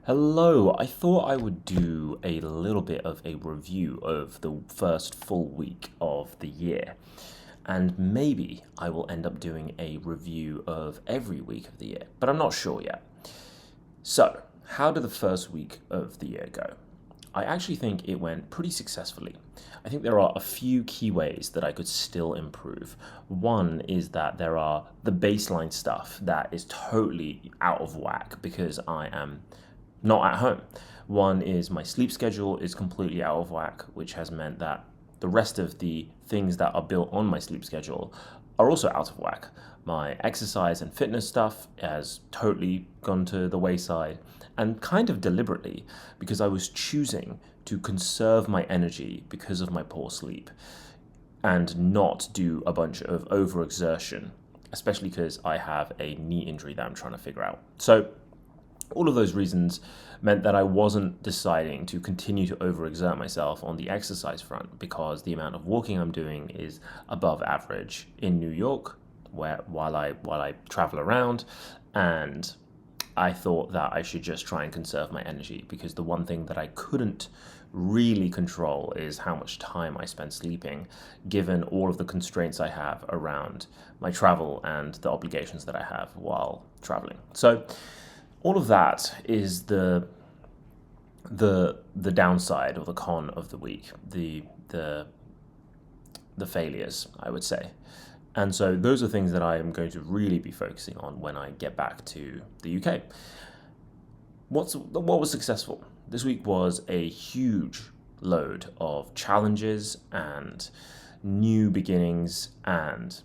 Hello, I thought I would do a little bit of a review of the first full week of the year. And maybe I will end up doing a review of every week of the year, but I'm not sure yet. So, how did the first week of the year go? I actually think it went pretty successfully. I think there are a few key ways that I could still improve. One is that there are the baseline stuff that is totally out of whack because I am not at home. One is my sleep schedule is completely out of whack, which has meant that the rest of the things that are built on my sleep schedule are also out of whack. My exercise and fitness stuff has totally gone to the wayside, and kind of deliberately, because I was choosing to conserve my energy because of my poor sleep and not do a bunch of overexertion, especially because I have a knee injury that I'm trying to figure out. So, all of those reasons meant that I wasn't deciding to continue to overexert myself on the exercise front because the amount of walking I'm doing is above average in New York, where while I travel around, and I thought that I should just try and conserve my energy because the one thing that I couldn't really control is how much time I spend sleeping, given all of the constraints I have around my travel and the obligations that I have while traveling. So all of that is the downside or the con of the week, the failures, I would say. And so those are things that I am going to really be focusing on when I get back to the UK. What was successful? This week was a huge load of challenges and new beginnings and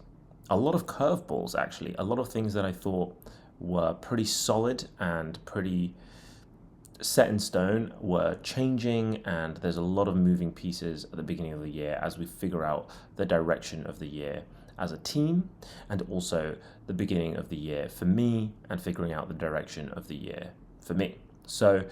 a lot of curveballs, actually. A lot of things that I thought were pretty solid and pretty set in stone were changing, and there's a lot of moving pieces at the beginning of the year as we figure out the direction of the year as a team, and also the beginning of the year for me and figuring out the direction of the year for me. So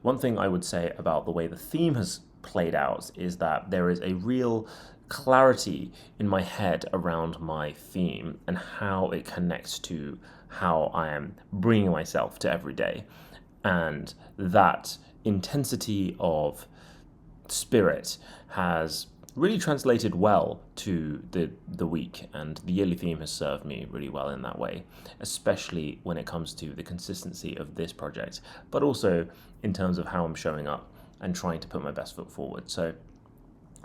one thing I would say about the way the theme has played out is that there is a real clarity in my head around my theme and how it connects to how I am bringing myself to every day. And that intensity of spirit has really translated well to the week, and the yearly theme has served me really well in that way, especially when it comes to the consistency of this project, but also in terms of how I'm showing up and trying to put my best foot forward. So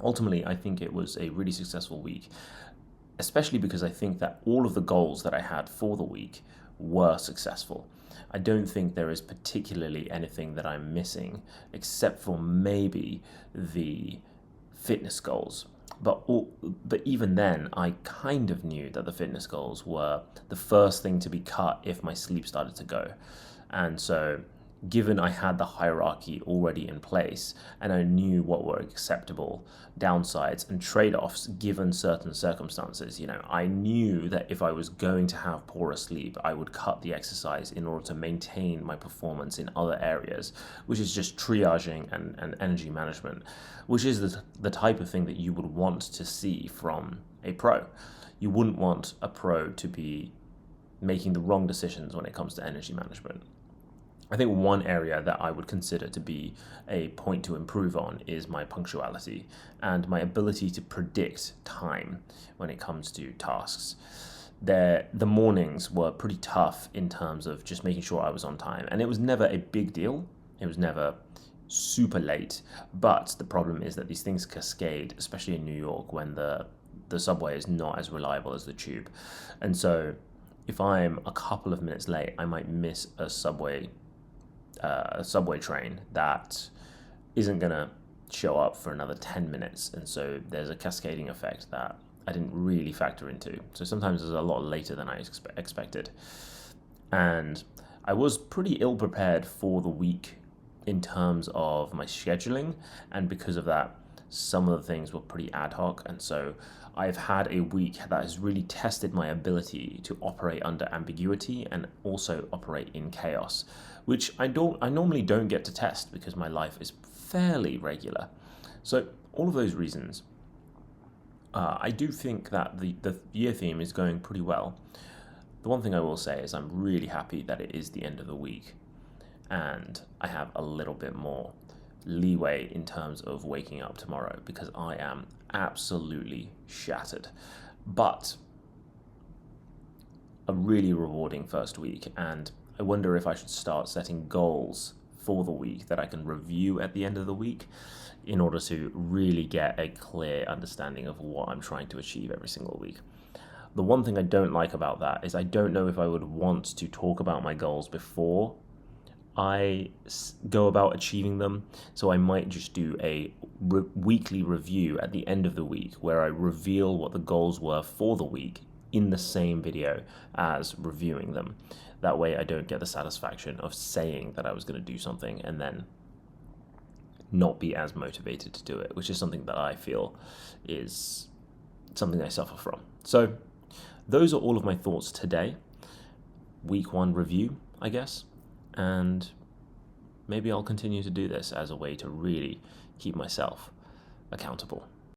ultimately, I think it was a really successful week, especially because I think that all of the goals that I had for the week were successful. I don't think there is particularly anything that I'm missing except for maybe the fitness goals. But even then, I kind of knew that the fitness goals were the first thing to be cut if my sleep started to go. And so given I had the hierarchy already in place and I knew what were acceptable downsides and trade-offs given certain circumstances, I knew that if I was going to have poorer sleep, I would cut the exercise in order to maintain my performance in other areas, which is just triaging and energy management, which is the type of thing that you would want to see from a pro. You wouldn't want a pro to be making the wrong decisions when it comes to energy management. I think one area that I would consider to be a point to improve on is my punctuality and my ability to predict time when it comes to tasks. The mornings were pretty tough in terms of just making sure I was on time, and it was never a big deal. It was never super late, but the problem is that these things cascade, especially in New York when the subway is not as reliable as the tube. And so if I'm a couple of minutes late, I might miss a subway train that isn't going to show up for another 10 minutes. And so there's a cascading effect that I didn't really factor into. So sometimes it's a lot later than I expected. And I was pretty ill prepared for the week in terms of my scheduling. And because of that, some of the things were pretty ad hoc. And so I've had a week that has really tested my ability to operate under ambiguity and also operate in chaos, which I normally don't get to test because my life is fairly regular. So all of those reasons, I do think that the year theme is going pretty well. The one thing I will say is I'm really happy that it is the end of the week. and I have a little bit more leeway in terms of waking up tomorrow, because I am absolutely shattered. But a really rewarding first week, and I wonder if I should start setting goals for the week that I can review at the end of the week in order to really get a clear understanding of what I'm trying to achieve every single week. The one thing I don't like about that is I don't know if I would want to talk about my goals before I go about achieving them. So I might just do a weekly review at the end of the week where I reveal what the goals were for the week in the same video as reviewing them. That way I don't get the satisfaction of saying that I was going to do something and then not be as motivated to do it, which is something that I feel is something I suffer from. So those are all of my thoughts today. Week 1 review, I guess. And maybe I'll continue to do this as a way to really keep myself accountable.